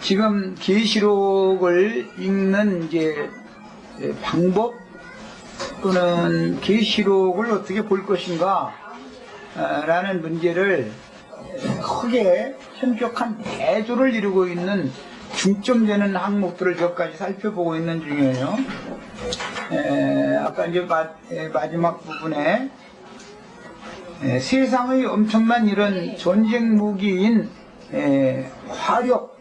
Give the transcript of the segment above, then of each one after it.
지금 계시록을 읽는 이제 방법 또는 계시록을 어떻게 볼 것인가 라는 문제를 크게 현격한 대조를 이루고 있는 중점되는 항목들을 몇 가지 살펴보고 있는 중이에요. 아까 이제 마지막 부분에 세상의 엄청난 이런 전쟁 무기인 화력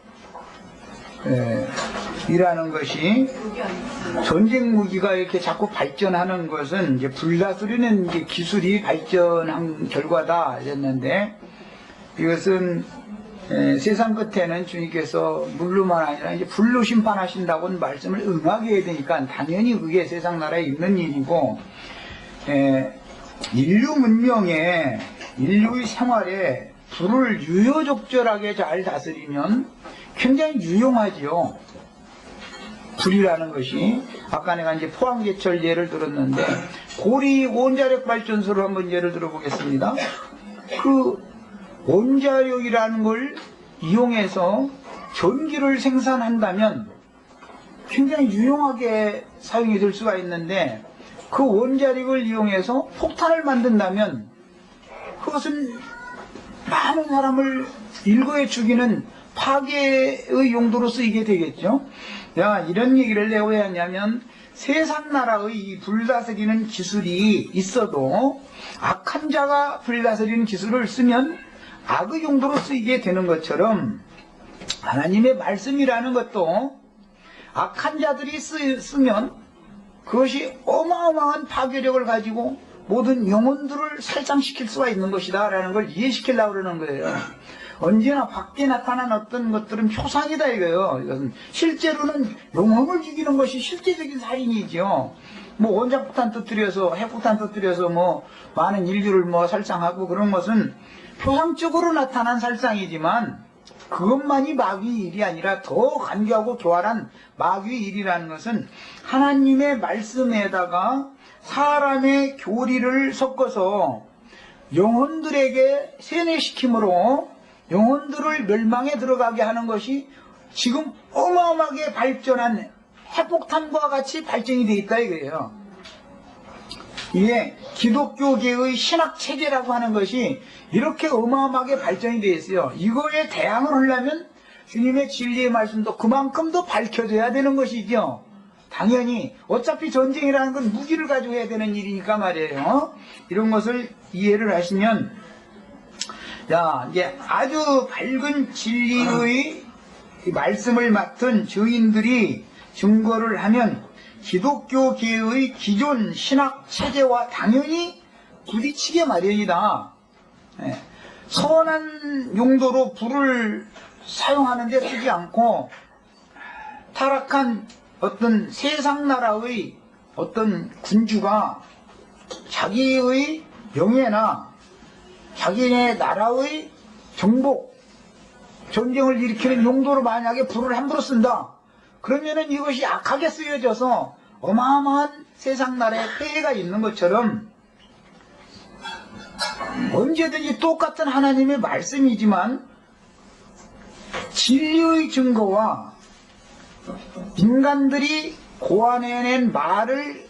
이라는 것이 전쟁 무기가 이렇게 자꾸 발전하는 것은 이제 불다스리는 이제 기술이 발전한 결과다 이랬는데, 이것은 세상 끝에는 주님께서 물로만 아니라 이제 불로 심판하신다고는 말씀을 응하게 해야 되니까 당연히 그게 세상 나라에 있는 일이고, 인류 문명에 인류의 생활에 불을 유효적절하게 잘 다스리면 굉장히 유용하지요. 불이라는 것이 아까 내가 이제 포항제철 예를 들었는데, 고리 원자력 발전소를 한번 예를 들어보겠습니다. 그 원자력이라는 걸 이용해서 전기를 생산한다면 굉장히 유용하게 사용이 될 수가 있는데, 그 원자력을 이용해서 폭탄을 만든다면 그것은 많은 사람을 일거에 죽이는 파괴의 용도로 쓰이게 되겠죠. 내가 이런 얘기를 내가 왜 하냐면, 세상 나라의 이 불다스리는 기술이 있어도 악한 자가 불다스리는 기술을 쓰면 악의 용도로 쓰이게 되는 것처럼, 하나님의 말씀이라는 것도 악한 자들이 쓰면 그것이 어마어마한 파괴력을 가지고 모든 영혼들을 살상시킬 수가 있는 것이다 라는 걸 이해시키려고 그러는 거예요. 언제나 밖에 나타난 어떤 것들은 표상이다 이거예요. 이것은 실제로는 영혼을 죽이는 것이 실제적인 살인이죠. 뭐 원자폭탄 터뜨려서 핵폭탄 터뜨려서 뭐 많은 인류를 뭐 살상하고 그런 것은 표상적으로 나타난 살상이지만, 그것만이 마귀의 일이 아니라 더 간교하고 교활한 마귀의 일이라는 것은 하나님의 말씀에다가 사람의 교리를 섞어서 영혼들에게 세뇌시킴으로 영혼들을 멸망에 들어가게 하는 것이 지금 어마어마하게 발전한 핵폭탄과 같이 발전이 되어 있다 이거예요. 이게 기독교계의 신학체제라고 하는 것이 이렇게 어마어마하게 발전이 되어 있어요. 이거에 대항을 하려면 주님의 진리의 말씀도 그만큼 더 밝혀져야 되는 것이죠. 당연히 어차피 전쟁이라는 건 무기를 가지고 해야 되는 일이니까 말이에요. 이런 것을 이해를 하시면, 자, 이제 아주 밝은 진리의 말씀을 맡은 증인들이 증거를 하면 기독교계의 기존 신학 체제와 당연히 부딪히게 마련이다. 선한 용도로 불을 사용하는데 쓰지 않고 타락한 어떤 세상 나라의 어떤 군주가 자기의 명예나 자기네 나라의 정복, 전쟁을 일으키는 용도로 만약에 불을 함부로 쓴다. 그러면은 이것이 악하게 쓰여져서 어마어마한 세상 나라에 폐해가 있는 것처럼, 언제든지 똑같은 하나님의 말씀이지만 진리의 증거와 인간들이 고안해낸 말을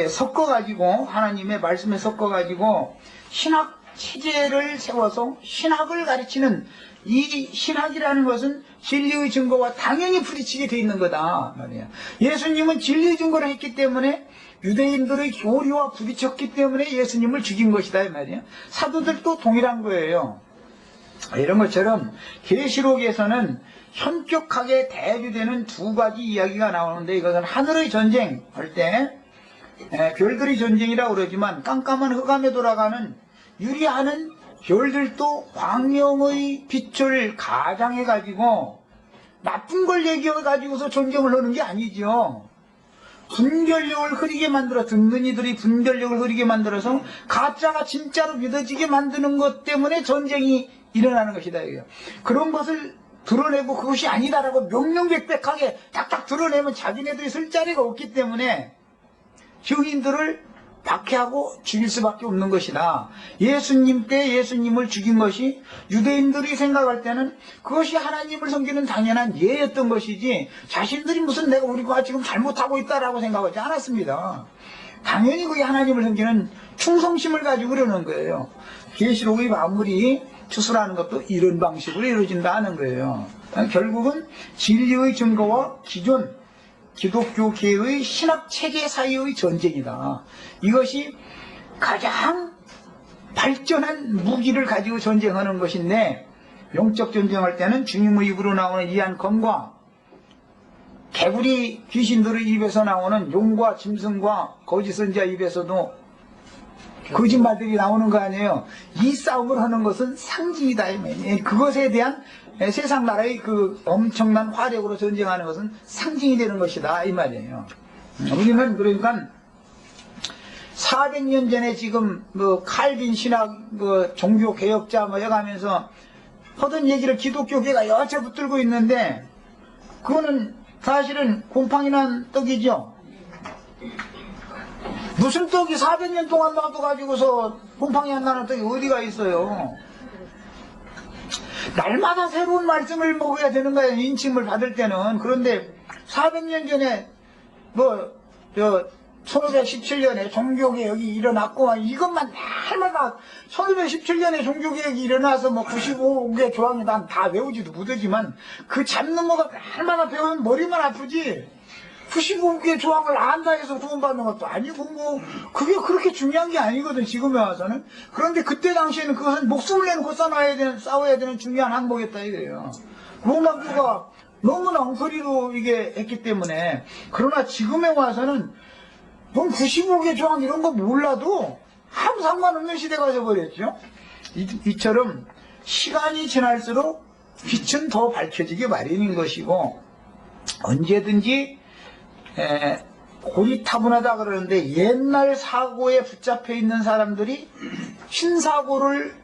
섞어가지고, 하나님의 말씀에 섞어가지고 신학 체제를 세워서 신학을 가르치는, 이 신학이라는 것은 진리의 증거와 당연히 부딪히게 돼 있는 거다 말이야. 예수님은 진리의 증거를 했기 때문에 유대인들의 교리와 부딪혔기 때문에 예수님을 죽인 것이다 이 말이야. 사도들도 동일한 거예요. 이런 것처럼 계시록에서는 현격하게 대조되는 두 가지 이야기가 나오는데, 이것은 하늘의 전쟁 할 때 별들이 전쟁이라고 그러지만 깜깜한 흑암에 돌아가는 유리하는 별들도 광명의 빛을 가장해가지고 나쁜 걸 얘기해가지고서 전쟁을 하는 게 아니죠. 분별력을 흐리게 만들어, 듣는 이들이 분별력을 흐리게 만들어서 가짜가 진짜로 믿어지게 만드는 것 때문에 전쟁이 일어나는 것이다 이거예요. 그런 것을 드러내고 그것이 아니다라고 명명백백하게 탁탁 드러내면 자기네들이 쓸 자리가 없기 때문에 증인들을 박해하고 죽일 수밖에 없는 것이다. 예수님 때 예수님을 죽인 것이 유대인들이 생각할 때는 그것이 하나님을 섬기는 당연한 예였던 것이지 자신들이 무슨 내가 우리가 지금 잘못하고 있다라고 생각하지 않았습니다. 당연히 그게 하나님을 섬기는 충성심을 가지고 그러는 거예요. 계시록의 마무리 추수라는 것도 이런 방식으로 이루어진다 하는 거예요. 결국은 진리의 증거와 기존 기독교계의 신학체계 사이의 전쟁이다. 이것이 가장 발전한 무기를 가지고 전쟁하는 것인데, 영적 전쟁할 때는 주님의 입으로 나오는 이한검과 개구리 귀신들의 입에서 나오는 용과 짐승과 거짓 선지자 입에서도 거짓말들이 나오는 거 아니에요. 이 싸움을 하는 것은 상징이다. 그것에 대한 세상 나라의 그 엄청난 화력으로 전쟁하는 것은 상징이 되는 것이다 이 말이에요. 우리는 그러니까 400년 전에 지금 뭐 칼빈 신학 뭐 종교 개혁자 뭐 해가면서 하던 얘기를 기독교계가 여차 붙들고 있는데, 그거는 사실은 곰팡이 난 떡이죠. 무슨 떡이 400년 동안 놔둬가지고서 곰팡이 안 나는 떡이 어디가 있어요. 날마다 새로운 말씀을 먹어야 되는 거예요, 인침을 받을 때는. 그런데 400년 전에 1517년에 종교개혁이 일어났고, 이것만 날마다 1517년에 종교개혁이 일어나서 95개 조항이 난 다 외우지도 못하지만 그 잡는 거가 날마다 배우면 머리만 아프지, 95개 조항을 안다 해서 구원받는 것도 아니고 그게 그렇게 중요한 게 아니거든 지금에 와서는. 그런데 그때 당시에는 그것은 목숨을 내놓고 싸워야 되는 중요한 항목이었다 이거예요. 로마교가 너무나 엉터리로 이게 했기 때문에. 그러나 지금에 와서는 넌 95개 조항 이런 거 몰라도 아무 상관없는 시대가 돼버렸죠. 이처럼 시간이 지날수록 빛은 더 밝혀지기 마련인 것이고, 언제든지 고리타분하다 그러는데 옛날 사고에 붙잡혀 있는 사람들이 신사고를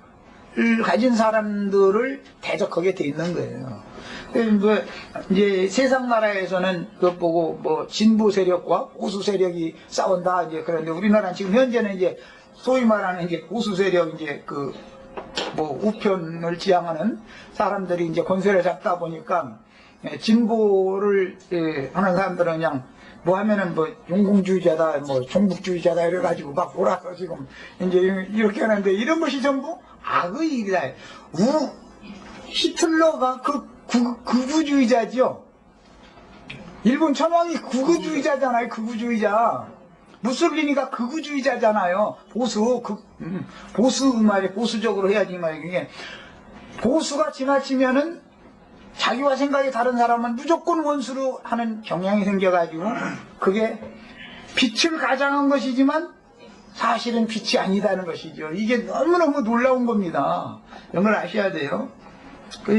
가진 사람들을 대적하게 돼 있는 거예요. 이제 세상 나라에서는 그것 보고 진보 세력과 보수 세력이 싸운다 이제 그런데, 우리나라는 지금 현재는 이제 소위 말하는 이제 보수 세력 이제 우편을 지향하는 사람들이 이제 권세를 잡다 보니까 진보를 하는 사람들은 그냥 하면은 용공주의자다, 종북주의자다 이래가지고 막 몰아서 지금 이제 이렇게 하는데, 이런 것이 전부 악의 일이다. 히틀러가 극우주의자지요. 일본 천황이 극우주의자잖아요. 극우주의자. 무솔리니가 극우주의자잖아요. 보수 말이에요. 보수적으로 해야지 말이에요. 보수가 지나치면은 자기와 생각이 다른 사람은 무조건 원수로 하는 경향이 생겨가지고, 그게 빛을 가장한 것이지만 사실은 빛이 아니다는 것이죠. 이게 너무너무 놀라운 겁니다. 이런 걸 아셔야 돼요.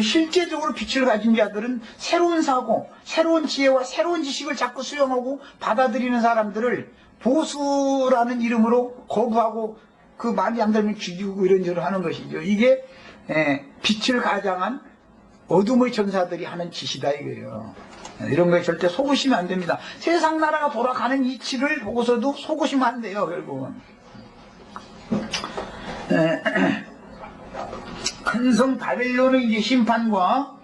실제적으로 빛을 가진 자들은 새로운 사고, 새로운 지혜와 새로운 지식을 자꾸 수용하고 받아들이는 사람들을 보수라는 이름으로 거부하고 그 말이 안 되면 죽이고 이런저런 하는 것이죠. 이게 빛을 가장한 어둠의 전사들이 하는 짓이다 이거예요. 이런 거에 절대 속으시면 안 됩니다. 세상 나라가 돌아가는 이치를 보고서도 속으시면 안 돼요, 결국은. 큰 성 바벨론의 이제 심판과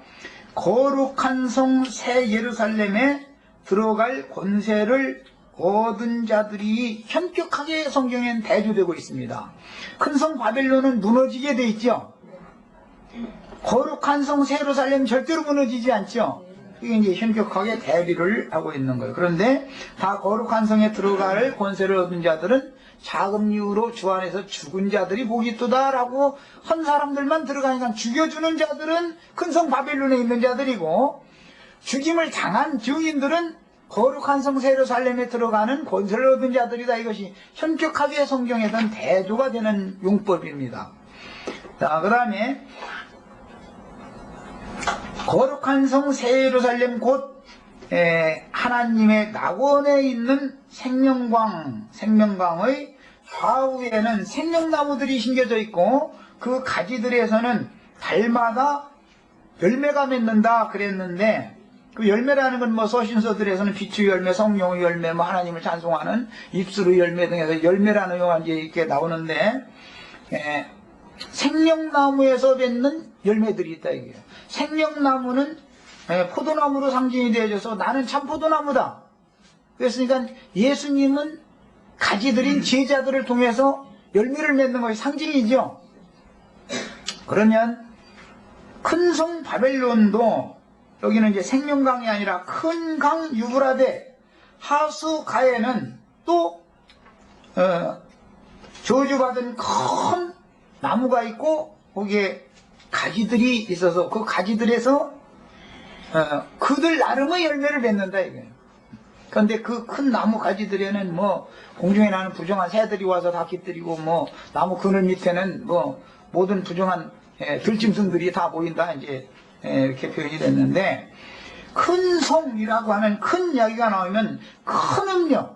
거룩한 성 새 예루살렘에 들어갈 권세를 얻은 자들이 현격하게 성경에는 대조되고 있습니다. 큰 성 바벨론은 무너지게 돼 있죠. 거룩한 성 새 예루살렘 절대로 무너지지 않죠. 이게 이제 현격하게 대비를 하고 있는 거예요. 그런데 다 거룩한 성에 들어갈 권세를 얻은 자들은 작은 이유로 주 안에서 죽은 자들이 복이 있도다라고 한 사람들만 들어가니까, 죽여주는 자들은 큰 성 바벨론에 있는 자들이고, 죽임을 당한 증인들은 거룩한 성 예루살렘에 들어가는 권세를 얻은 자들이다. 이것이 현격하게 성경에서는 대조가 되는 용법입니다. 자, 그 다음에 거룩한 성 새 예루살렘 곧 하나님의 낙원에 있는 생명광의 좌우에는 생명나무들이 심겨져 있고, 그 가지들에서는 달마다 열매가 맺는다 그랬는데, 그 열매라는 건 뭐 서신서들에서는 빛의 열매, 성령의 열매, 뭐 하나님을 찬송하는 입술의 열매 등에서 열매라는 용어가 이제 이렇게 나오는데, 생명나무에서 맺는 열매들이 있다 이게요. 생명나무는 포도나무로 상징이 되어져서 나는 참 포도나무다. 그랬으니까 예수님은 가지들인 제자들을 통해서 열매를 맺는 것이 상징이죠. 그러면 큰 성 바벨론도 여기는 이제 생명강이 아니라 큰 강 유브라데 하수가에는 또 저주받은 큰 나무가 있고 거기에 가지들이 있어서 그 가지들에서 그들 나름의 열매를 맺는다 이거예요. 그런데 그 큰 나무 가지들에는 뭐 공중에 나는 부정한 새들이 와서 다 깃들이고 뭐 나무 그늘 밑에는 뭐 모든 부정한 들짐승들이 다 보인다 이제 이렇게 표현이 됐는데, 큰 성이라고 하는 큰 이야기가 나오면 큰 음료,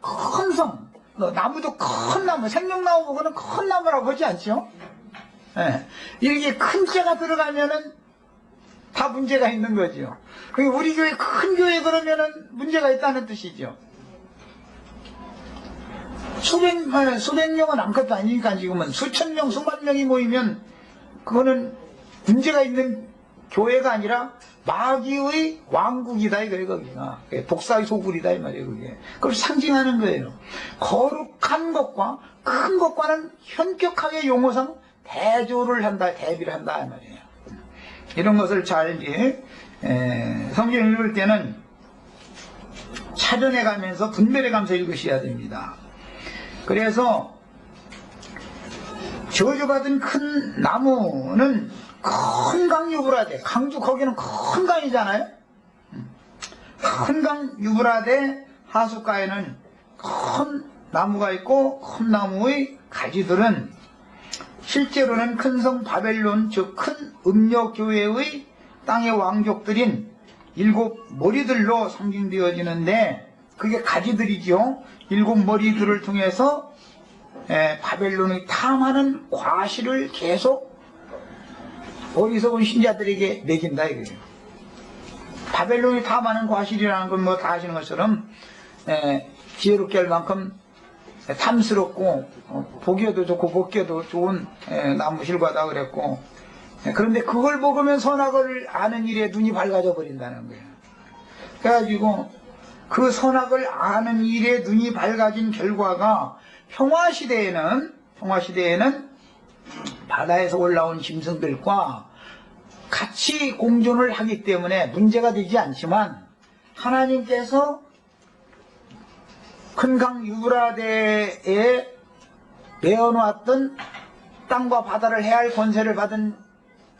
큰 성, 나무도 큰 나무, 생명나무 보고는 큰 나무라고 하지 않죠? 이렇게 큰 자가 들어가면은 다 문제가 있는 거죠. 우리 교회 큰 교회 그러면은 문제가 있다는 뜻이죠. 수백 명은 아무것도 아니니까 지금은 수천 명, 수만 명이 모이면 그거는 문제가 있는 교회가 아니라 마귀의 왕국이다 이거예요. 거기가 독사의 소굴이다 이 말이에요. 그게 그걸 상징하는 거예요. 거룩한 것과 큰 것과는 현격하게 용어상 대조를 한다, 대비를 한다 이 말이에요. 이런 것을 잘 이제 성경 읽을 때는 차전해 가면서 분별해 가면서 읽으셔야 됩니다. 그래서 저주받은 큰 나무는 큰 강 유브라데, 강주 거기는 큰 강이잖아요. 큰 강 유브라데 하수가에는 큰 나무가 있고 큰 나무의 가지들은 실제로는 큰 성 바벨론, 즉 큰 음녀교회의 땅의 왕족들인 7 머리들로 상징되어지는데, 그게 가지들이죠. 7 머리들을 통해서 바벨론의 탐하는 과실을 계속 어리석은 신자들에게 매긴다 이거예요. 바벨론이 탐하는 과실이라는 건 뭐 다 아시는 것처럼 지혜롭게 할 만큼 탐스럽고 보기에도 좋고 먹기에도 좋은 나무실과다 그랬고, 그런데 그걸 먹으면 선악을 아는 일에 눈이 밝아져 버린다는 거예요. 그래가지고 그 선악을 아는 일에 눈이 밝아진 결과가 평화시대에는 바다에서 올라온 짐승들과 같이 공존을 하기 때문에 문제가 되지 않지만, 하나님께서 큰 강 유브라데에 내어놓았던 땅과 바다를 해할 권세를 받은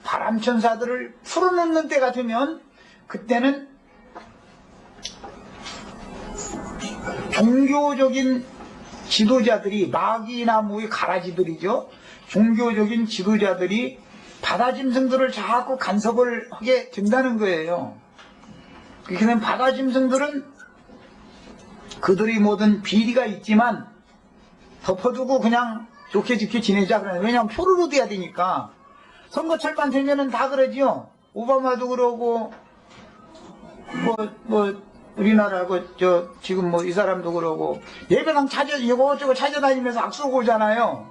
바람천사들을 풀어놓는 때가 되면, 그때는 종교적인 지도자들이, 마귀나무의 가라지들이죠. 종교적인 지도자들이 바다 짐승들을 자꾸 간섭을 하게 된다는 거예요. 그렇게 되면 바다 짐승들은 그들의 모든 비리가 있지만 덮어두고 그냥 좋게 좋게 지내자 그러는. 왜냐하면 표를 얻어야 되니까. 선거철만 되면은 다 그러지요. 오바마도 그러고 우리나라 지금 이 사람도 그러고 예배당 이거저거 찾아다니면서 악수하고 오잖아요.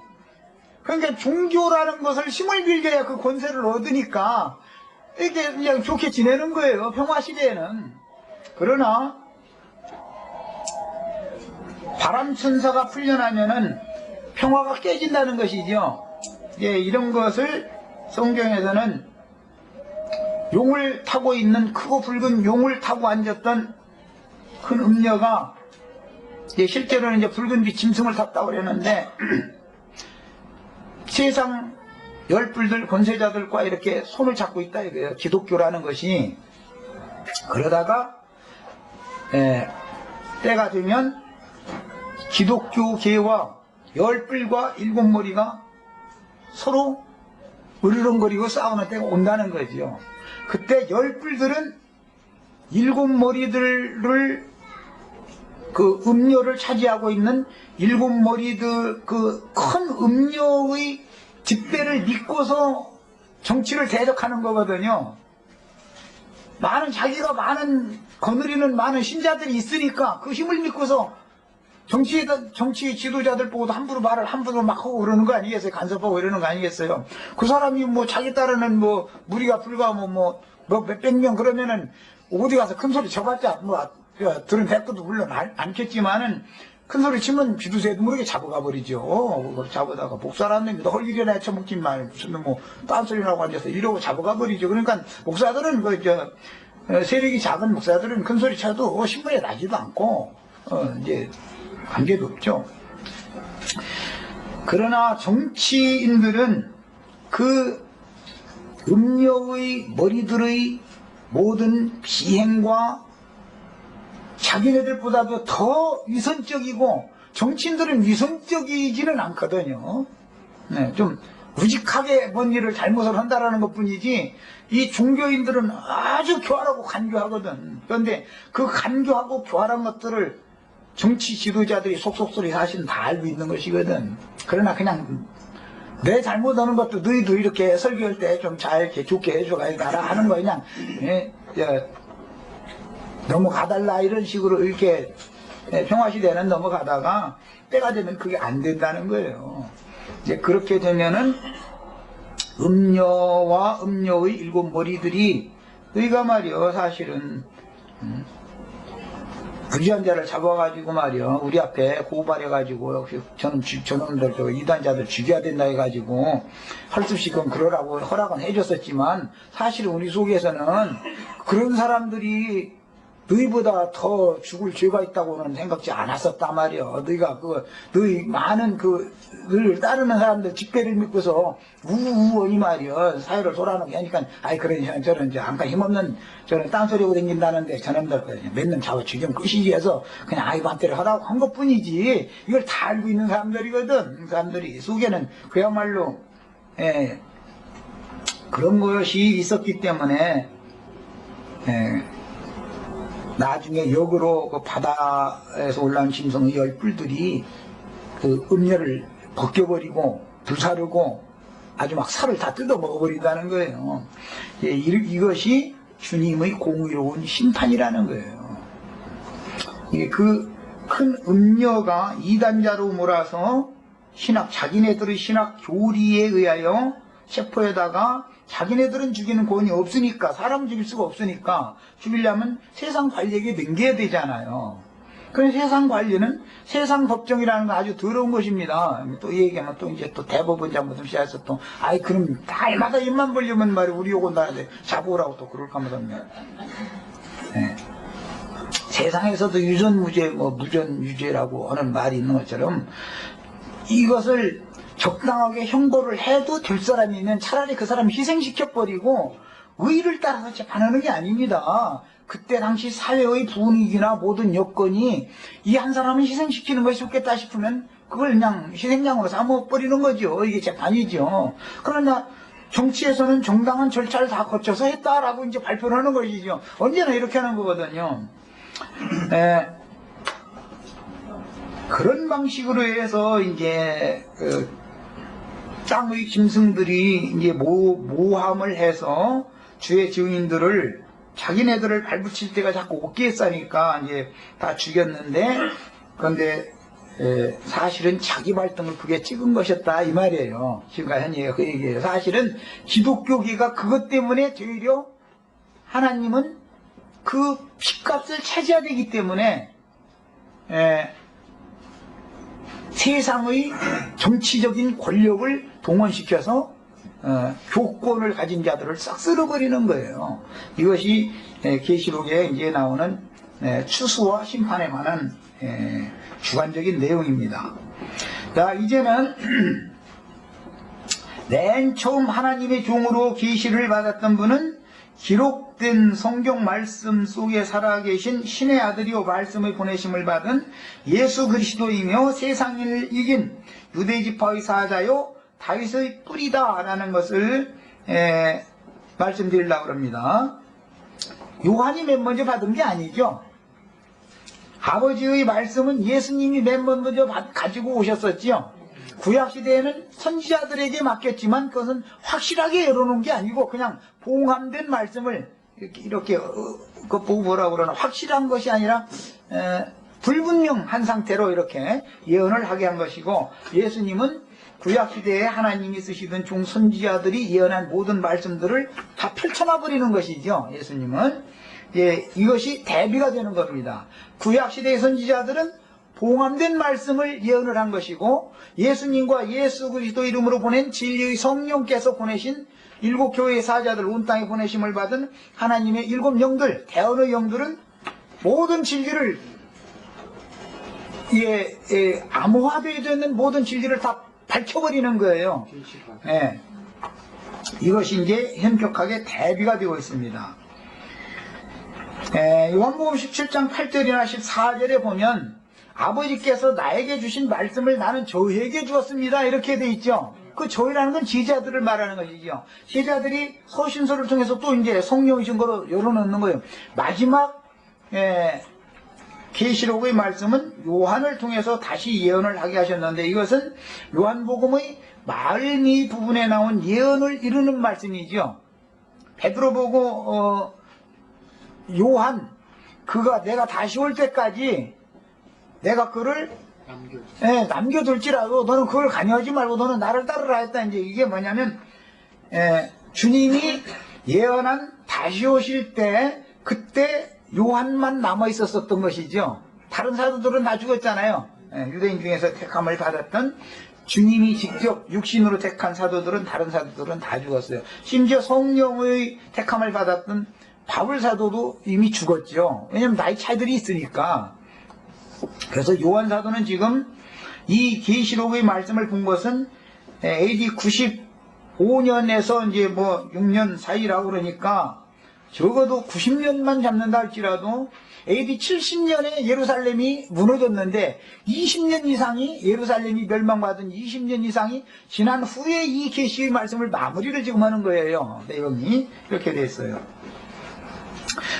그러니까 종교라는 것을 힘을 빌려야 그 권세를 얻으니까 이렇게 그냥 좋게 지내는 거예요, 평화시대에는. 그러나 바람천사가 풀려나면은 평화가 깨진다는 것이죠. 이런 것을 성경에서는 용을 타고 있는, 크고 붉은 용을 타고 앉았던 큰 음녀가 실제로는 이제 붉은 빛 짐승을 탔다고 그랬는데 세상 열불들, 권세자들과 이렇게 손을 잡고 있다 이거예요, 기독교라는 것이. 그러다가 때가 되면 기독교계와 열불과 7 머리가 서로 으르렁거리고 싸우는 때가 온다는 거죠. 그때 열불들은 7 머리들을, 그 음료를 차지하고 있는 7 머리들, 그 큰 음료의 직배를 믿고서 정치를 대적하는 거거든요. 자기가 많은 거느리는 많은 신자들이 있으니까 그 힘을 믿고서 정치 지도자들 보고도 함부로 막 하고 그러는 거 아니겠어요? 간섭하고 이러는 거 아니겠어요? 그 사람이 뭐 자기 따르는 뭐 무리가 불과하면 뭐 몇백 명 그러면은 어디 가서 큰 소리 쳐봤자 뭐 들은 대꾸도 물론 않겠지만은 큰 소리 치면 비두새도 모르게 잡아가 버리죠. 잡아다가 목사라는 놈이 헐 일이나 해쳐먹지 말 무슨 뭐 딴소리 나고 앉아서 이러고 잡아가 버리죠. 그러니까 목사들은 세력이 작은 목사들은 큰 소리 쳐도 신문에 나지도 않고 이제 관계도 없죠. 그러나 정치인들은 그 음녀의 머리들의 모든 비행과 자기네들보다도 더 위선적이고, 정치인들은 위선적이지는 않거든요. 네, 좀 우직하게 뭔 일을 잘못을 한다라는 것 뿐이지, 이 종교인들은 아주 교활하고 간교하거든. 그런데 그 간교하고 교활한 것들을 정치 지도자들이 속속들이 사실은 다 알고 있는 것이거든. 그러나 그냥 내 잘못하는 것도 너희도 이렇게 설교할 때 좀 잘 이렇게 좋게 해줘가지고 가라 하는 거 그냥 넘어가달라 이런 식으로 이렇게 평화시대는 넘어가다가 때가 되면 그게 안 된다는 거예요. 이제 그렇게 되면은 음녀와 음녀의 일곱 머리들이 너희가 말이요 사실은 부지한 자를 잡아가지고 말이요 우리 앞에 고발해가지고 저놈들 이단자들 죽여야 된다 해가지고 할 수 없이 그러라고 허락은 해줬었지만 사실은 우리 속에서는 그런 사람들이 너희보다 더 죽을 죄가 있다고는 생각지 않았었단 말이야. 너희가 너희 많은 너희를 따르는 사람들 집회를 믿고서 우우이 말이야. 사회를 돌아가는 게 아니까, 그래, 저는 이제 안까 힘없는, 저는 딴소리하고 다닌다는데, 저놈들 몇 명 잡아 죽이면 끝이지 해서 그냥 맘대로 하라고 한 것 뿐이지. 이걸 다 알고 있는 사람들이거든. 그 사람들이 속에는 그야말로, 그런 것이 있었기 때문에, 나중에 역으로 그 바다에서 올라온 짐승의 열 뿔들이 그 음녀를 벗겨버리고 불사르고 아주 막 살을 다 뜯어 먹어버린다는 거예요. 이것이 주님의 공의로운 심판이라는 거예요. 이게 그 큰 음녀가 이단자로 몰아서 자기네들의 신학 교리에 의하여 체포에다가 자기네들은 죽이는 권이 없으니까, 사람 죽일 수가 없으니까 죽이려면 세상 관리에게 넘겨야 되잖아요. 그래서 세상 관리는 세상 법정이라는 건 아주 더러운 것입니다. 또 이 얘기하면 또 이제 또 대법원장 무슨 시에서 또 그럼 날마다 입만 벌리면 말이야 우리 요건 나야 돼 잡아오라고 또 그럴까 하거든요. 세상에서도 유전무죄 무전유죄라고 하는 말이 있는 것처럼 이것을 적당하게 형벌을 해도 될 사람이면 차라리 그 사람 희생시켜버리고 의의를 따라서 재판하는 게 아닙니다. 그때 당시 사회의 분위기나 모든 여건이 이 한 사람을 희생시키는 것이 좋겠다 싶으면 그걸 그냥 희생양으로 삼아버리는 거죠. 이게 재판이죠. 그러나 정치에서는 정당한 절차를 다 거쳐서 했다라고 이제 발표를 하는 것이죠. 언제나 이렇게 하는 거거든요. 그런 방식으로 해서 이제 땅의 짐승들이 이제 모함을 해서 주의 증인들을 자기네들을 발붙일 때가 자꾸 없게 싸니까 이제 다 죽였는데, 그런데 사실은 자기 발등을 그게 찍은 것이었다 이 말이에요. 지금까지 한 얘기가 그 얘기예요. 사실은 기독교계가 그것 때문에 되려 하나님은 그 핏값을 차지해야 되기 때문에 세상의 정치적인 권력을 동원시켜서 교권을 가진 자들을 싹 쓸어버리는 거예요. 이것이 계시록에 이제 나오는 추수와 심판에 관한 주관적인 내용입니다. 자, 이제는 맨 처음 하나님의 종으로 계시를 받았던 분은 기록된 성경 말씀 속에 살아계신 신의 아들이요 말씀의 보내심을 받은 예수 그리스도이며 세상을 이긴 유대지파의 사자요 다윗의 뿌리다 라는 것을 말씀드리려고 합니다. 요한이 맨 먼저 받은 게 아니죠. 아버지의 말씀은 예수님이 맨 먼저 가지고 오셨었지요. 구약시대에는 선지자들에게 맡겼지만 그것은 확실하게 열어놓은 게 아니고 그냥 봉함된 말씀을 이렇게 그 보고 뭐라고 그러나 확실한 것이 아니라 불분명한 상태로 이렇게 예언을 하게 한 것이고, 예수님은 구약시대에 하나님이 쓰시던 종 선지자들이 예언한 모든 말씀들을 다 펼쳐놔 버리는 것이죠. 예수님은 이것이 대비가 되는 겁니다. 구약시대의 선지자들은 봉함된 말씀을 예언을 한 것이고, 예수님과 예수 그리스도 이름으로 보낸 진리의 성령께서 보내신 일곱 교회의 사자들, 온 땅에 보내심을 받은 하나님의 일곱 영들, 대언의 영들은 모든 진리를 암호화되어 있는 모든 진리를 다 밝혀버리는 거예요. 예. 이것이 이제 현격하게 대비가 되고 있습니다. 요한복음 17장 8절이나 14절에 보면 아버지께서 나에게 주신 말씀을 나는 저희에게 주었습니다, 이렇게 돼 있죠. 그 저희라는 건 제자들을 말하는 것이죠. 제자들이 서신서를 통해서 또 이제 성령의 증거로 열어놓는 거예요. 마지막 계시록의 말씀은 요한을 통해서 다시 예언을 하게 하셨는데, 이것은 요한복음의 말미 부분에 나온 예언을 이루는 말씀이죠. 베드로 보고 요한, 그가 내가 다시 올 때까지 내가 그를 남겨둘지라도 너는 그걸 관여하지 말고 너는 나를 따르라 했다. 이제 이게 뭐냐면 주님이 예언한 다시 오실 때 그때 요한만 남아 있었던 것이죠. 다른 사도들은 다 죽었잖아요. 유대인 중에서 택함을 받았던, 주님이 직접 육신으로 택한 사도들은, 다른 사도들은 다 죽었어요. 심지어 성령의 택함을 받았던 바울 사도도 이미 죽었죠. 왜냐면 나이 차이들이 있으니까. 그래서 요한 사도는 지금 이 계시록의 말씀을 본 것은 AD 95년에서 이제 뭐 6년 사이라고 그러니까 적어도 90년만 잡는다 할지라도 AD 70년에 예루살렘이 무너졌는데 20년 이상이, 예루살렘이 멸망받은 20년 이상이 지난 후에 이 계시의 말씀을 마무리를 지금 하는 거예요. 내용이 이렇게 됐어요.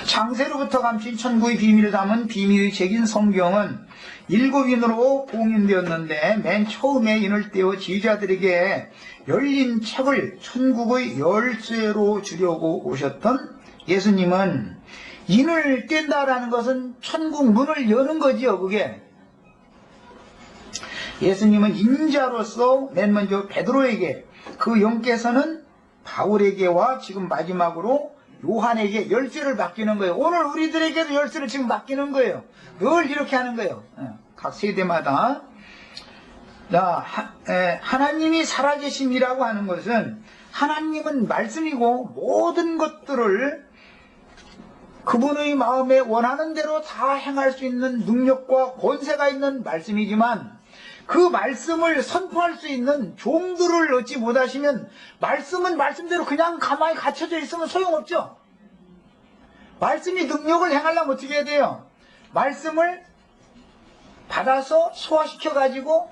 창세로부터 감춘 천국의 비밀을 담은 비밀의 책인 성경은 7인으로 공인되었는데, 맨 처음에 인을 떼어 제자들에게 열린 책을 천국의 열쇠로 주려고 오셨던 예수님은, 인을 뗀다라는 것은 천국 문을 여는 거지요. 그게 예수님은 인자로서 맨 먼저 베드로에게, 그 영께서는 바울에게와 지금 마지막으로 요한에게 열쇠를 맡기는 거예요. 오늘 우리들에게도 열쇠를 지금 맡기는 거예요. 늘 이렇게 하는 거예요. 각 세대마다. 하나님이 살아계심이라고 하는 것은, 하나님은 말씀이고 모든 것들을 그분의 마음에 원하는 대로 다 행할 수 있는 능력과 권세가 있는 말씀이지만, 그 말씀을 선포할 수 있는 종들을 얻지 못하시면 말씀은 말씀대로 그냥 가만히 갇혀져 있으면 소용없죠. 말씀이 능력을 행하려면 어떻게 해야 돼요? 말씀을 받아서 소화시켜 가지고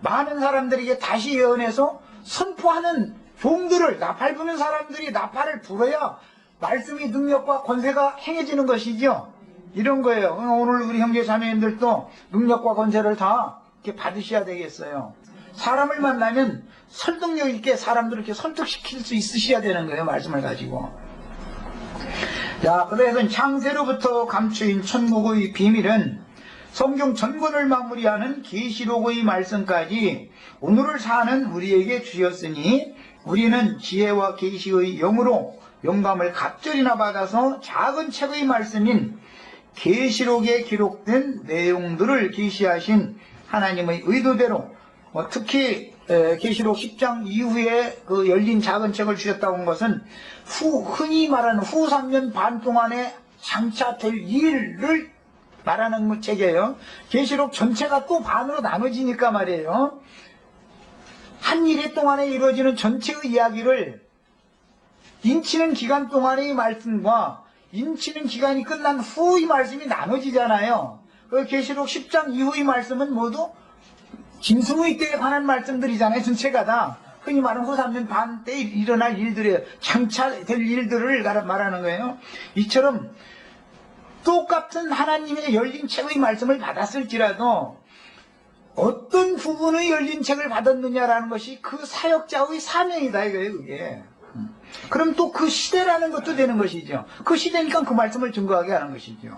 많은 사람들에게 다시 예언해서 선포하는 종들을, 나팔 부는 사람들이 나팔을 불어야 말씀이 능력과 권세가 행해지는 것이죠. 이런 거예요. 오늘 우리 형제 자매님들도 능력과 권세를 다 이렇게 받으셔야 되겠어요. 사람을 만나면 설득력 있게 사람들을 이렇게 설득시킬 수 있으셔야 되는 거예요. 말씀을 가지고. 자, 그래서 창세로부터 감추인 천국의 비밀은 성경 전권을 마무리하는 계시록의 말씀까지 오늘을 사는 우리에게 주셨으니, 우리는 지혜와 계시의 영으로 영감을 각절이나 받아서 작은 책의 말씀인 계시록에 기록된 내용들을 계시하신 하나님의 의도대로, 특히 계시록 10장 이후에 그 열린 작은 책을 주셨다고 한 것은 흔히 말하는 후 3년 반 동안에 장차 될 일을 말하는 책이에요. 계시록 전체가 또 반으로 나눠지니까 말이에요. 한 일해 동안에 이루어지는 전체의 이야기를 인치는 기간 동안의 말씀과 인치는 기간이 끝난 후의 말씀이 나눠지잖아요. 그 계시록 10장 이후의 말씀은 모두 짐승의 때에 관한 말씀들이잖아요. 전체가 다. 흔히 말하는 후 3년 반 때에 일어날 일들이에요. 장차 될 일들을 말하는 거예요. 이처럼 똑같은 하나님의 열린 책의 말씀을 받았을지라도 어떤 부분의 열린 책을 받았느냐라는 것이 그 사역자의 사명이다 이거예요. 그게. 그럼 또 그 시대라는 것도 되는 것이죠. 그 시대니까 그 말씀을 증거하게 하는 것이죠.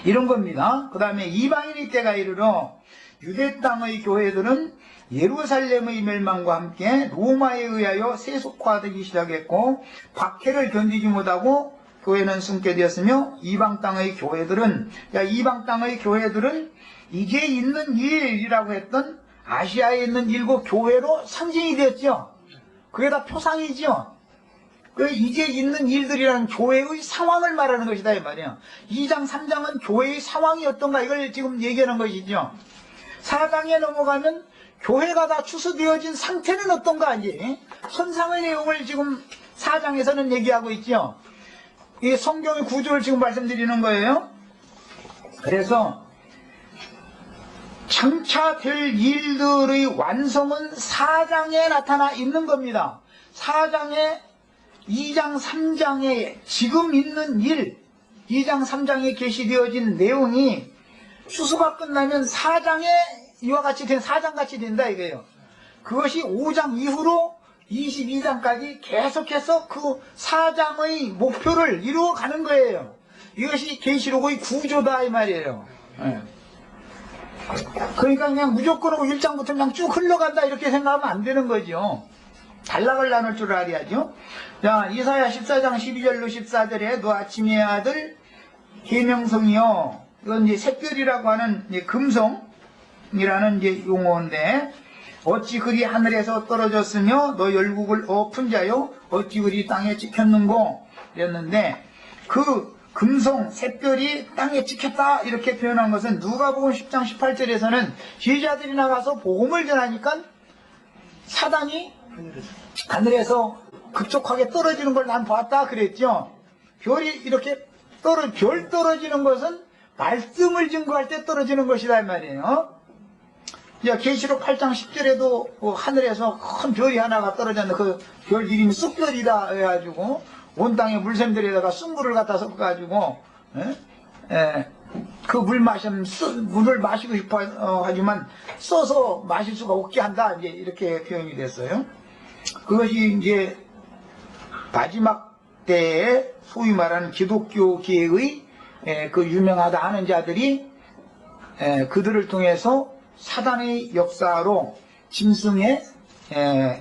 이런 겁니다. 그 다음에 이방인의 때가 이르러 유대 땅의 교회들은 예루살렘의 멸망과 함께 로마에 의하여 세속화되기 시작했고 박해를 견디지 못하고 교회는 숨게 되었으며 이방 땅의 교회들은 이제 있는 일이라고 했던 아시아에 있는 일곱 교회로 상징이 되었죠. 그게 다 표상이죠. 그 이제 있는 일들이라는 교회의 상황을 말하는 것이다 이 말이에요. 2장 3장은 교회의 상황이 어떤가 이걸 지금 얘기하는 것이죠. 4장에 넘어가면 교회가 다 추수되어진 상태는 어떤가 이제 선상의 내용을 지금 4장에서는 얘기하고 있죠. 이 성경의 구조를 지금 말씀드리는 거예요. 그래서 장차 될 일들의 완성은 4장에 나타나 있는 겁니다. 4장에 2장 3장에 지금 있는 일 2장 3장에 게시되어진 내용이 추수가 끝나면 4장에 이와 같이 된 4장 같이 된다 이거예요. 그것이 5장 이후로 22장까지 계속해서 그 4장의 목표를 이루어가는 거예요. 이것이 계시록의 구조다 이 말이에요. 네. 그러니까 그냥 무조건 1장부터 그냥 쭉 흘러간다 이렇게 생각하면 안 되는 거죠. 단락을 나눌 줄 알아야죠. 자, 이사야 14장 12절로 14절에 너 아침의 아들 계명성이요. 이건 이제 샛별이라고 하는 이제 금성이라는 이제 용어인데 어찌 그리 하늘에서 떨어졌으며 너 열국을 엎은 자요 어찌 그리 땅에 찍혔는고 이랬는데 그 금성 샛별이 땅에 찍혔다 이렇게 표현한 것은 누가복음 10장 18절에서는 제자들이 나가서 복음을 전하니까 사단이 하늘에서 급속하게 떨어지는 걸 난 봤다 그랬죠. 별이 이렇게 별 떨어지는 것은 말씀을 증거할 때 떨어지는 것이다 이 말이에요. 계시록 8장 10절에도 하늘에서 큰 별이 하나가 떨어졌는데 그 별 이름이 쑥별이다 해가지고 온 땅의 물샘들에다가 쑥물을 갖다 섞어가지고 그 물을 마시고 싶어 하지만 써서 마실 수가 없게 한다 이제 이렇게 표현이 됐어요. 그것이 이제 마지막 때에 소위 말하는 기독교계의 그 유명하다 하는 자들이 그들을 통해서 사단의 역사로 짐승의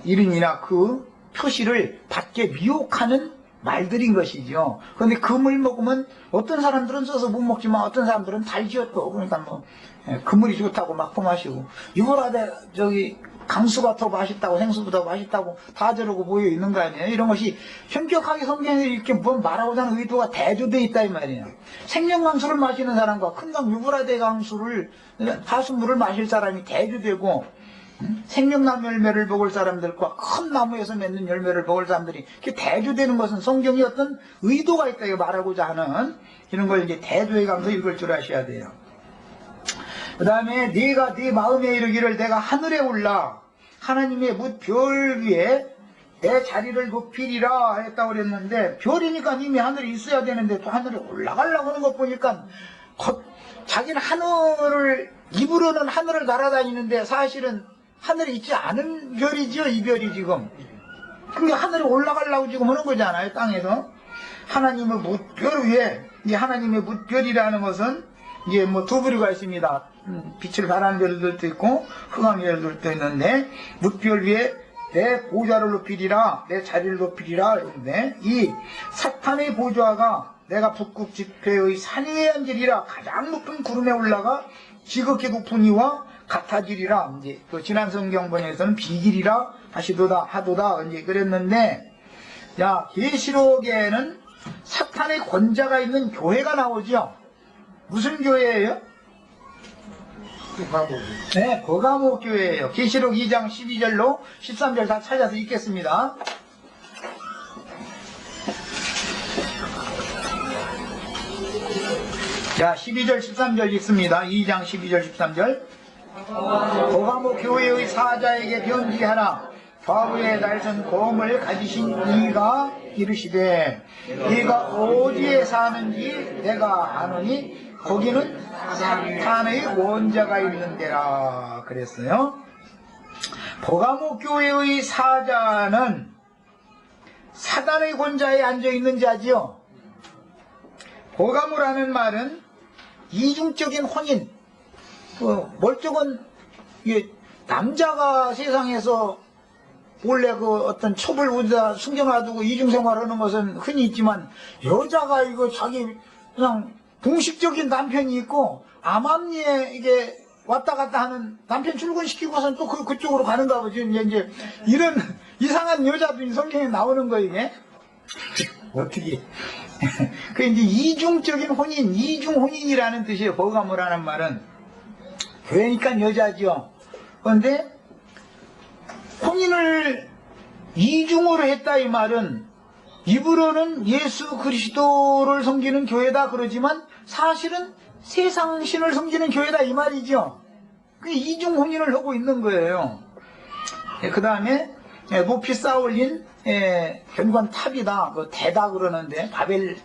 이름이나 그 표시를 받게 미혹하는 말들인 것이죠. 그런데 그물 먹으면 어떤 사람들은 써서 못 먹지만 어떤 사람들은 달지었고 그러니까 뭐 그물이 좋다고 막 퍼마시고 유보라데 저기 강수가 더 맛있다고 생수보다 맛있다고 다 저러고 모여 있는 거 아니에요. 이런 것이 현격하게 성경에 이렇게 뭐 말하고자 하는 의도가 대조되어 있다 이 말이에요. 생명강수를 마시는 사람과 큰강 유보라데 강수를 하수물을 마실 사람이 대조되고 생명나무 열매를 먹을 사람들과 큰 나무에서 맺는 열매를 먹을 사람들이 이렇게 대조되는 것은 성경이 어떤 의도가 있다 이거 말하고자 하는 이런 걸 이제 대조해 가면서 읽을 줄 아셔야 돼요. 그 다음에 네가 네 마음에 이르기를 내가 하늘에 올라 하나님의 뭇 별 위에 내 자리를 높이리라 했다고 그랬는데 별이니까 이미 하늘에 있어야 되는데 또 하늘에 올라가려고 하는 것 보니까 자기는 하늘을 입으로는 하늘을 날아다니는데 사실은 하늘에 있지 않은 별이죠. 이 별이 지금 그게 하늘에 올라가려고 지금 하는 거잖아요. 땅에서 하나님의 뭇별 위에 이 하나님의 뭇별이라는 것은 이게 뭐 두 부류가 있습니다. 빛을 발하는 별들도 있고 흑암 별들도 있는데 뭇별 위에 내 보좌를 높이리라 내 자리를 높이리라 그러는데 이 사탄의 보좌가 내가 북극 지폐의 산 위에 앉으리라 가장 높은 구름에 올라가 지극히 높은 이와 같아지리라. 이제 또 지난 성경번에서는 비길이라 하도다 이제 그랬는데 계시록에는 사탄의 권자가 있는 교회가 나오죠. 무슨 교회예요? 네, 버가모 교회예요. 계시록 2장 12절로 13절 다 찾아서 읽겠습니다. 자, 12절 13절 읽습니다. 2장 12절 13절. 버가모 교회의 사자에게 편지하라. 좌우에 날선 검을 가지신 이가 이르시되 이가 어디에 사는지 내가 아노니 거기는 사탄의 원자가 있는 데라 그랬어요. 버가모 교회의 사자는 사단의 권좌에 앉아있는 자지요. 호가모라는 말은 이중적인 혼인, 멀쩡한 남자가 세상에서 원래 그 어떤 첩을 어디다 숨겨놔두고 이중생활하는 것은 흔히 있지만, 여자가 이거 자기 그냥 공식적인 남편이 있고 암암리에 이게 왔다 갔다 하는, 남편 출근시키고선 또 그쪽으로 가는가 보죠. 이제 이런 이상한 여자들이 성경에 나오는 거, 이게 어떻게 그 이제 이중적인 혼인, 이중혼인이라는 뜻이에요. 호가모라는 말은. 그러니까 여자죠. 그런데 혼인을 이중으로 했다 이 말은, 입으로는 예수 그리스도를 섬기는 교회다 그러지만 사실은 세상 신을 섬기는 교회다 이 말이죠. 그 이중 혼인을 하고 있는 거예요. 그 다음에 높이 쌓아올린 견관 탑이다, 그 대다 그러는데, 바벨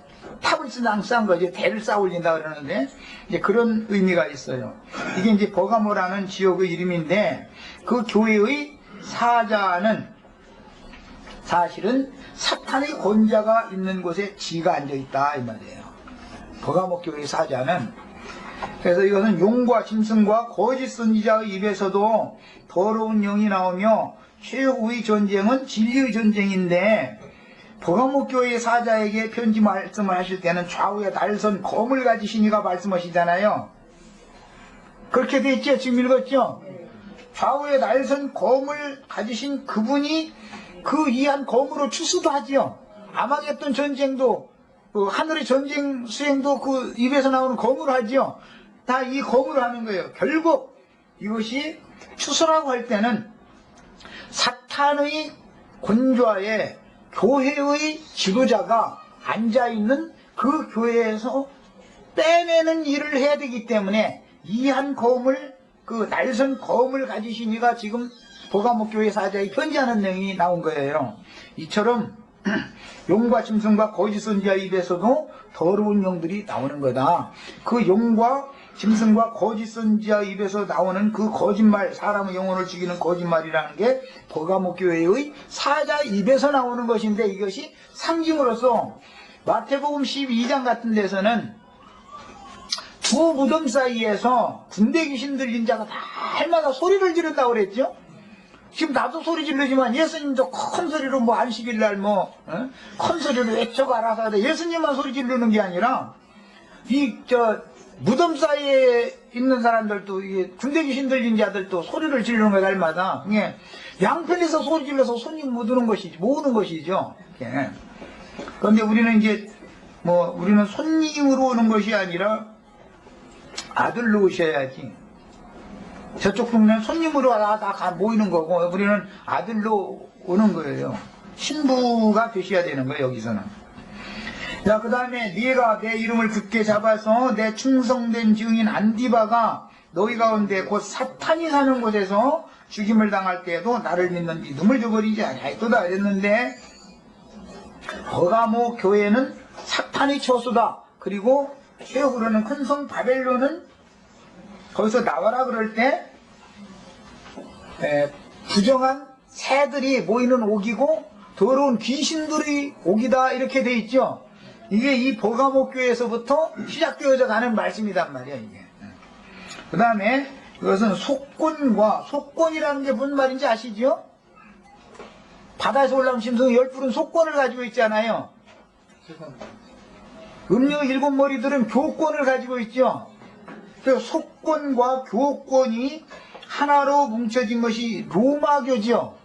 탑을 쌓은 거지, 대를 쌓아올린다 그러는데, 이제 그런 의미가 있어요. 이게 이제 버가모라는 지역의 이름인데, 그 교회의 사자는 사실은 사탄의 권자가 있는 곳에 지가 앉아있다 이 말이에요. 버가모 교회의 사자는. 그래서 이것은 용과 짐승과 거짓 선지자의 입에서도 더러운 영이 나오며 최후의 전쟁은 진리의 전쟁인데, 버가모 교회의 사자에게 편지 말씀을 하실 때는 좌우에 날선 검을 가지신 이가 말씀하시잖아요. 그렇게 돼 있죠? 지금 읽었죠? 좌우에 날선 검을 가지신 그분이 그 이한 검으로 추수도 하지요. 아마겟돈 전쟁도, 그 하늘의 전쟁 수행도 그 입에서 나오는 검으로 하지요. 다 이 검으로 하는 거예요. 결국 이것이 추수라고 할 때는 사탄의 권좌에 교회의 지도자가 앉아있는 그 교회에서 빼내는 일을 해야 되기 때문에, 이한 검을, 그 날선 검을 가지신 이가 지금 버가모 교회 사자에 편지하는 내용이 나온 거예요. 이처럼 용과 짐승과 거짓 선지자 입에서도 더러운 영들이 나오는 거다. 그 용과 짐승과 거짓 선지자 입에서 나오는 그 거짓말, 사람의 영혼을 죽이는 거짓말이라는 게 버가모 교회의 사자 입에서 나오는 것인데, 이것이 상징으로서 마태복음 12장 같은 데서는 두 무덤 사이에서 군대 귀신 들린 자가 다 해마다 소리를 지른다고 그랬죠. 지금 나도 소리 지르지만 예수님도 큰 소리로 뭐 안식일날 큰 소리로 외쳐가라 하되, 예수님만 소리 지르는 게 아니라 무덤 사이에 있는 사람들도, 이게 군대 귀신 들린 자들도 소리를 지르는 거야, 날마다. 예. 양편에서 소리 질러서 손님 모으는 것이죠. 예. 그런데 우리는 이제 우리는 손님으로 오는 것이 아니라 아들로 오셔야지. 저쪽 동네는 손님으로 다 모이는 거고, 우리는 아들로 오는 거예요. 신부가 되셔야 되는 거예요, 여기서는. 자, 그 다음에 네가 내 이름을 굳게 잡아서 내 충성된 증인 안디바가 너희 가운데 곧 사탄이 사는 곳에서 죽임을 당할 때에도 나를 믿는 믿음을 저버리지 아니하였도다 이랬는데, 버가모 교회는 사탄의 처소다. 그리고 최후로는 큰 성 바벨론은 거기서 나와라 그럴 때 부정한 새들이 모이는 옥이고 더러운 귀신들이 옥이다, 이렇게 돼 있죠. 이게 이 버가모 교회에서부터 시작되어져 가는 말씀이란 말이야, 이게. 그 다음에 이것은 속권이라는 게 무슨 말인지 아시죠? 바다에서 올라온 짐승 10뿔은 속권을 가지고 있잖아요. 음녀 7머리들은 교권을 가지고 있죠. 그 속권과 교권이 하나로 뭉쳐진 것이 로마교죠.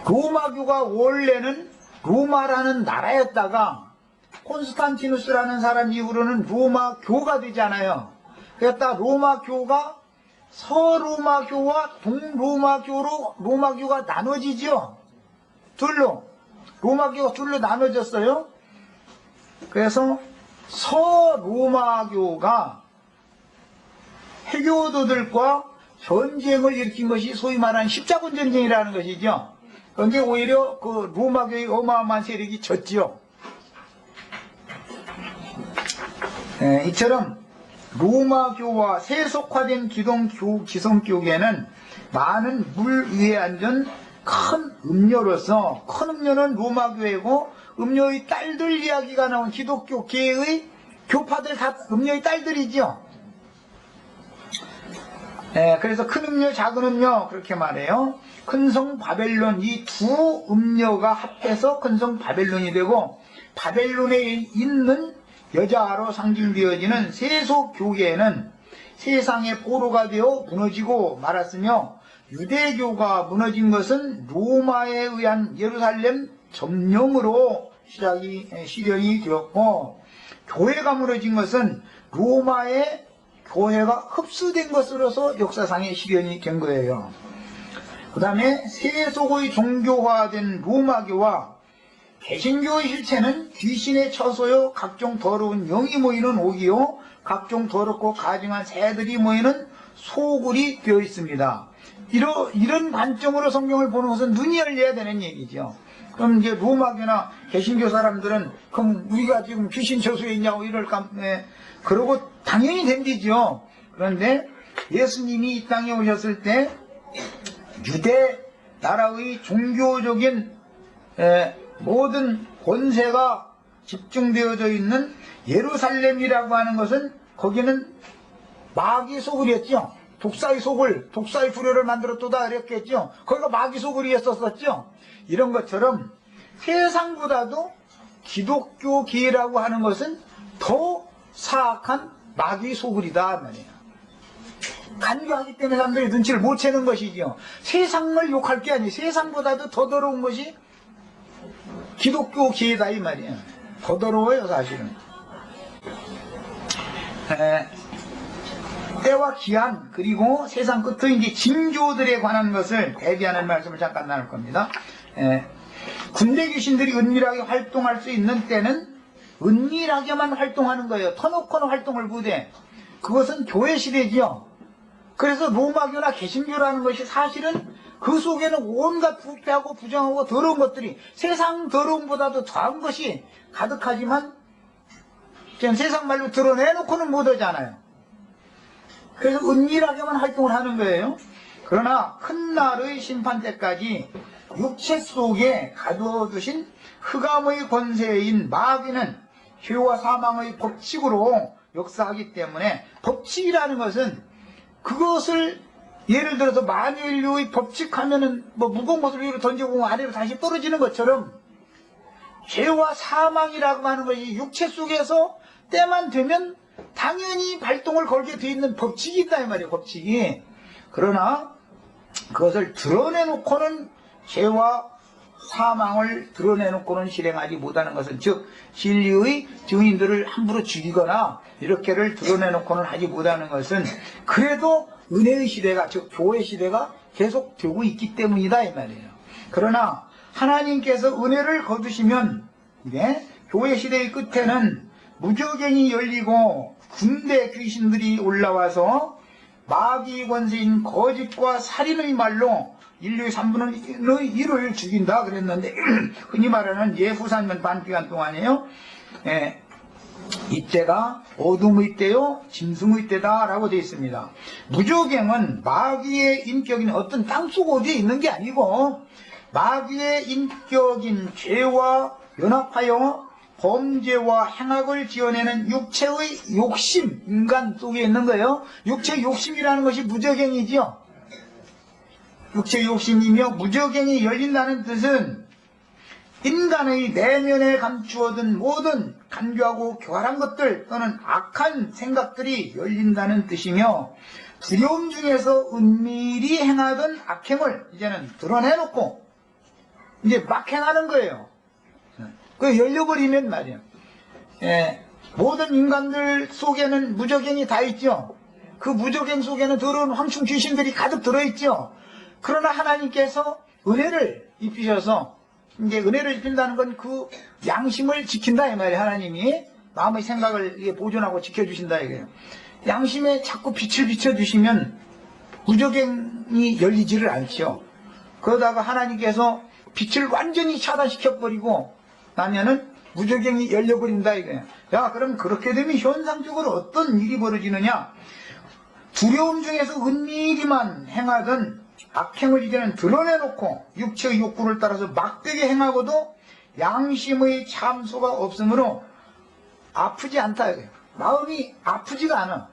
로마교가 원래는 로마라는 나라였다가 콘스탄티누스라는 사람 이후로는 로마교가 되잖아요. 그랬다 로마교가 서로마교와 동로마교로 로마교가 나눠지죠. 로마교가 둘로 나눠졌어요. 그래서 서로마교가 해교도들과 전쟁을 일으킨 것이 소위 말하는 십자군 전쟁이라는 것이죠. 그런데 오히려 그 로마교의 어마어마한 세력이 졌지요. 이처럼 로마교와 세속화된 기성교계는 많은 물 위에 앉은 큰 음료로서, 큰 음료는 로마교회고 음료의 딸들 이야기가 나온 기독교계의 교파들 다 음료의 딸들이죠. 그래서 큰 음료, 작은 음료 그렇게 말해요. 큰성 바벨론, 이 두 음료가 합해서 큰성 바벨론이 되고, 바벨론에 있는 여자로 상징되어지는 세속 교계는 세상의 포로가 되어 무너지고 말았으며, 유대교가 무너진 것은 로마에 의한 예루살렘 점령으로 실현이 되었고, 교회가 무너진 것은 로마의 교회가 흡수된 것으로서 역사상에 실현이 된 거예요. 그 다음에 세속의 종교화된 로마교와 개신교의 실체는 귀신의 처소요 각종 더러운 영이 모이는 옥이요 각종 더럽고 가증한 새들이 모이는 소굴이 되어 있습니다. 이런 관점으로 성경을 보는 것은 눈이 열려야 되는 얘기죠. 그럼 이제 로마교나 개신교 사람들은 그럼 우리가 지금 귀신 처소에 있냐고 이럴까? 그러고 당연히 된디죠. 그런데 예수님이 이 땅에 오셨을 때 유대 나라의 종교적인 모든 권세가 집중되어져 있는 예루살렘이라고 하는 것은 거기는 마귀 소굴이었죠. 독사의 소굴, 독사의 불효를 만들었다 그랬겠죠. 거기가 마귀 소굴이었었죠. 이런 것처럼 세상보다도 기독교계라고 하는 것은 더 사악한 마귀 소굴이다 말이에요. 간교하기 때문에 사람들이 눈치를 못 채는 것이죠. 세상을 욕할 게 아니에요. 세상보다도 더 더러운 것이 기독교계다 이 말이에요. 더 더러워요 사실은. 때와 기한 그리고 세상 끝의 이제 징조들에 관한 것을 대비하는 말씀을 잠깐 나눌 겁니다. 군대 귀신들이 은밀하게 활동할 수 있는 때는 은밀하게만 활동하는 거예요. 터놓고는 활동을 못해. 그것은 교회 시대지요. 그래서 로마교나 개신교라는 것이 사실은 그 속에는 온갖 부패하고 부정하고 더러운 것들이 세상 더러움보다도 더한 것이 가득하지만 그냥 세상 말로 드러내놓고는 못하잖아요. 그래서 은밀하게만 활동을 하는 거예요. 그러나 큰 날의 심판 때까지 육체 속에 가둬두신 흑암의 권세인 마귀는 죄와 사망의 법칙으로 역사하기 때문에, 법칙이라는 것은 그것을 예를 들어서 만유인류의 법칙하면은 뭐 무거운 것을 위로 던져보면 아래로 다시 떨어지는 것처럼 죄와 사망이라고 하는 것이 육체 속에서 때만 되면 당연히 발동을 걸게 돼 있는 법칙이 있다 이 말이에요. 법칙이. 그러나 그것을 드러내놓고는 죄와 사망을 드러내놓고는 실행하지 못하는 것은, 즉 진리의 증인들을 함부로 죽이거나 이렇게를 드러내놓고는 하지 못하는 것은 그래도 은혜의 시대가, 즉 교회 시대가 계속되고 있기 때문이다 이 말이에요. 그러나 하나님께서 은혜를 거두시면 교회 시대의 끝에는 무저갱이 열리고 군대 귀신들이 올라와서 마귀 권세인 거짓과 살인의 말로 인류의 3분의 1을 죽인다 그랬는데 흔히 말하는 예후산면 반기간 동안에요. 이때가 어둠의 때요 짐승의 때다 라고 되어 있습니다. 무저갱은 마귀의 인격인 어떤 땅속 어디에 있는 게 아니고 마귀의 인격인 죄와 연합하여 범죄와 행악을 지어내는 육체의 욕심, 인간 속에 있는 거예요. 육체의 욕심이라는 것이 무저갱이지요. 육체의 욕심이며, 무저갱이 열린다는 뜻은 인간의 내면에 감추어둔 모든 간교하고 교활한 것들 또는 악한 생각들이 열린다는 뜻이며, 두려움 중에서 은밀히 행하던 악행을 이제는 드러내놓고 이제 막 행하는 거예요. 그 열려버리면 말이에요. 모든 인간들 속에는 무저갱이 다 있죠. 그 무저갱 속에는 더러운 황충 귀신들이 가득 들어있죠. 그러나 하나님께서 은혜를 입히셔서, 이제 은혜를 입힌다는 건 그 양심을 지킨다 이 말이에요. 하나님이 마음의 생각을 보존하고 지켜주신다 이거예요. 양심에 자꾸 빛을 비춰주시면 무저갱이 열리지를 않죠. 그러다가 하나님께서 빛을 완전히 차단시켜버리고 나면은 무저갱이 열려버린다 이거예요. 야, 그럼 그렇게 되면 현상적으로 어떤 일이 벌어지느냐? 두려움 중에서 은밀히만 행하던 악행을 이제는 드러내놓고 육체의 욕구를 따라서 막되게 행하고도 양심의 참소가 없으므로 아프지 않다. 마음이 아프지가 않아.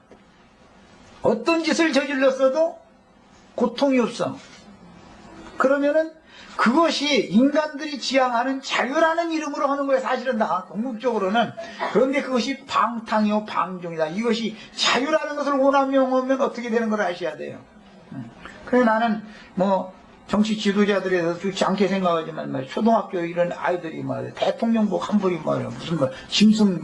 어떤 짓을 저질렀어도 고통이 없어. 그러면은 그것이 인간들이 지향하는 자유라는 이름으로 하는 거예요. 사실은 다 궁극적으로는. 그런데 그것이 방탕이요 방종이다. 이것이 자유라는 것을 원하면 어떻게 되는 걸 아셔야 돼요. 그래 나는 뭐 정치 지도자들에 대해서 좋지 않게 생각하지만 말이야. 초등학교 이런 아이들이 말이야. 대통령복 한벌이 말이야. 무슨 뭐 짐승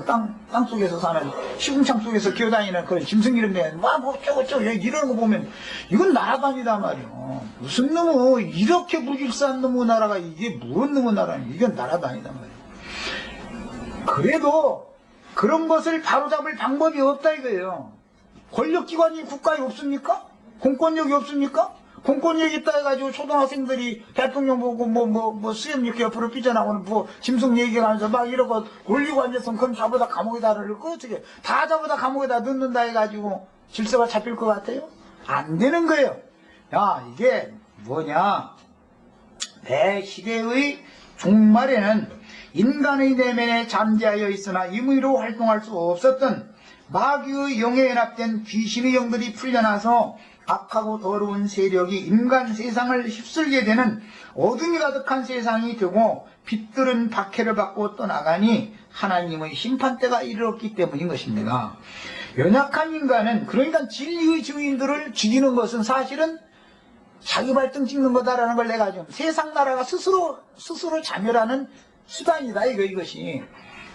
땅 속에서 사는 시궁창 속에서 기어다니는 그런 짐승 이런 데 뭐 어쩌고 이런 거 보면 이건 나라다니다 말이야. 무슨 놈의 이렇게 무질서한 놈의 나라가 이게 무슨 놈의 나라니. 이건 나라다니다 말이야. 그래도 그런 것을 바로잡을 방법이 없다 이거예요. 권력기관이 국가에 없습니까? 공권력이 없습니까? 공권력 있다 해가지고 초등학생들이 대통령 보고 수염 옆으로 삐져나오는 짐승 얘기하면서 막 이러고 올리고 앉았으면 그럼 잡아다 감옥에다 넣을까 어떻게 다 잡아다 감옥에다 넣는다 해가지고 질서가 잡힐 것 같아요? 안 되는 거예요. 야 이게 뭐냐, 내 시대의 종말에는 인간의 내면에 잠재하여 있으나 임의로 활동할 수 없었던 마귀의 영에 연합된 귀신의 영들이 풀려나서 악하고 더러운 세력이 인간 세상을 휩쓸게 되는 어둠이 가득한 세상이 되고 빛들은 박해를 받고 떠나가니 하나님의 심판대가 이르렀기 때문인 것입니다. 연약한 인간은, 그러니까 진리의 증인들을 죽이는 것은 사실은 자기 발등 찍는 거다라는 걸 내가 좀, 세상 나라가 스스로 자멸하는 수단이다 이것이.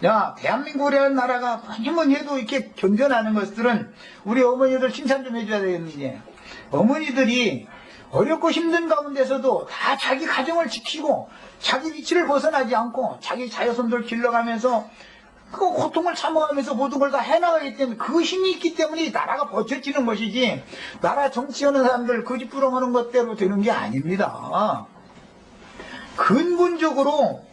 야, 대한민국이라는 나라가 뭐니뭐니 해도 이렇게 견뎌나는 것들은 우리 어머니들 칭찬 좀 해줘야 되겠는데, 어머니들이 어렵고 힘든 가운데서도 다 자기 가정을 지키고 자기 위치를 벗어나지 않고 자기 자녀손들 길러가면서 그 고통을 참아가면서 모든 걸 다 해나가기 때문에, 그 힘이 있기 때문에 나라가 버텨지는 것이지, 나라 정치하는 사람들 거짓 부렁하는 것대로 되는 게 아닙니다. 근본적으로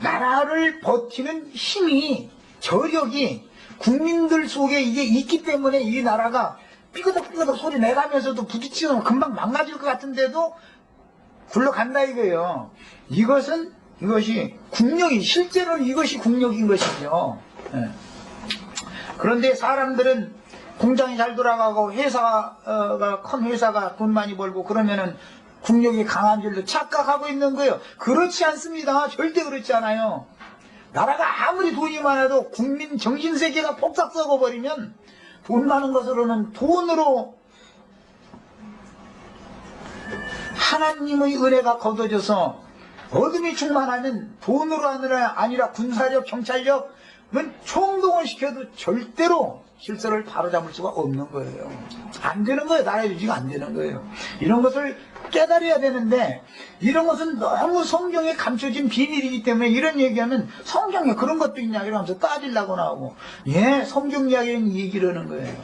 나라를 버티는 힘이, 저력이 국민들 속에 이게 있기 때문에 이 나라가 삐그덕삐그덕 소리 내가면서도 부딪히면 금방 망가질 것 같은데도 굴러간다 이거예요. 이것이 국력이, 실제로는 이것이 국력인 것이죠. 예. 그런데 사람들은 공장이 잘 돌아가고 회사가, 큰 회사가 돈 많이 벌고 그러면은 국력이 강한 줄로 착각하고 있는 거예요. 그렇지 않습니다. 절대 그렇지 않아요. 나라가 아무리 돈이 많아도 국민 정신세계가 폭삭 썩어버리면 돈 많은 것으로는 돈으로 하나님의 은혜가 거둬져서 어둠이 충만하면 돈으로 아니라 군사력, 경찰력은 총동원 시켜도 절대로 질서를 바로잡을 수가 없는 거예요. 안 되는 거예요. 나라 유지가 안 되는 거예요. 이런 것을 깨달아야 되는데, 이런 것은 너무 성경에 감춰진 비밀이기 때문에 이런 얘기하면 성경에 그런 것도 있냐 이러면서 따지려고 나오고, 예, 성경 이야기는 이 얘기를 하는 거예요.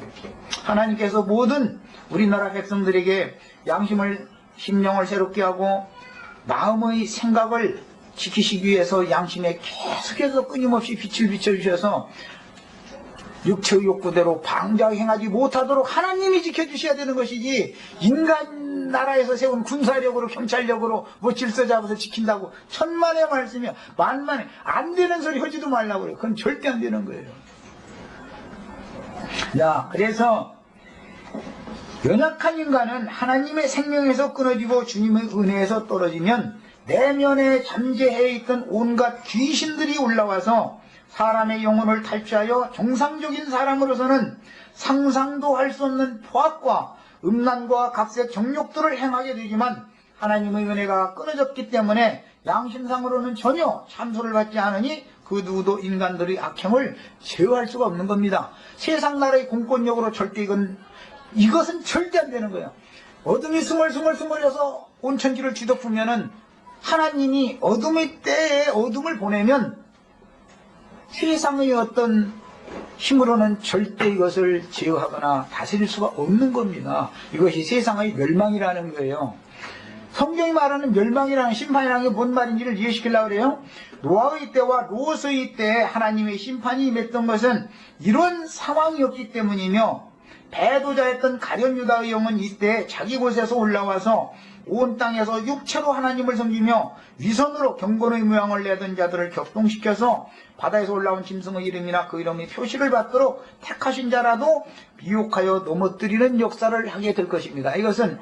하나님께서 모든 우리나라 백성들에게 양심을, 심령을 새롭게 하고 마음의 생각을 지키시기 위해서 양심에 계속해서 끊임없이 빛을 비춰주셔서 육체의 욕구대로 방자히 행하지 못하도록 하나님이 지켜주셔야 되는 것이지, 인간 나라에서 세운 군사력으로, 경찰력으로 뭐 질서 잡아서 지킨다고 천만의 말씀이야. 만만에 안 되는 소리 하지도 말라고 그래요. 그건 절대 안 되는 거예요. 야, 그래서 연약한 인간은 하나님의 생명에서 끊어지고 주님의 은혜에서 떨어지면 내면에 잠재해 있던 온갖 귀신들이 올라와서 사람의 영혼을 탈취하여 정상적인 사람으로서는 상상도 할 수 없는 포악과 음란과 각색 정욕들을 행하게 되지만, 하나님의 은혜가 끊어졌기 때문에 양심상으로는 전혀 참소를 받지 않으니 그 누구도 인간들의 악행을 제어할 수가 없는 겁니다. 세상 나라의 공권력으로 절대 이것은 절대 안 되는 거예요. 어둠이 스멀스멀해서 온천지를 뒤덮으면은 하나님이 어둠의 때에 어둠을 보내면 세상의 어떤 힘으로는 절대 이것을 제어하거나 다스릴 수가 없는 겁니다. 이것이 세상의 멸망이라는 거예요. 성경이 말하는 멸망이라는, 심판이라는 게 뭔 말인지를 이해시키려고 그래요. 노아의 때와 롯의 때에 하나님의 심판이 임했던 것은 이런 상황이었기 때문이며, 배도자였던 가룟유다의 영은 이때 자기 곳에서 올라와서 온 땅에서 육체로 하나님을 섬기며 위선으로 경건의 모양을 내던 자들을 격동시켜서 바다에서 올라온 짐승의 이름이나 그 이름이 표시를 받도록 택하신 자라도 미혹하여 넘어뜨리는 역사를 하게 될 것입니다. 이것은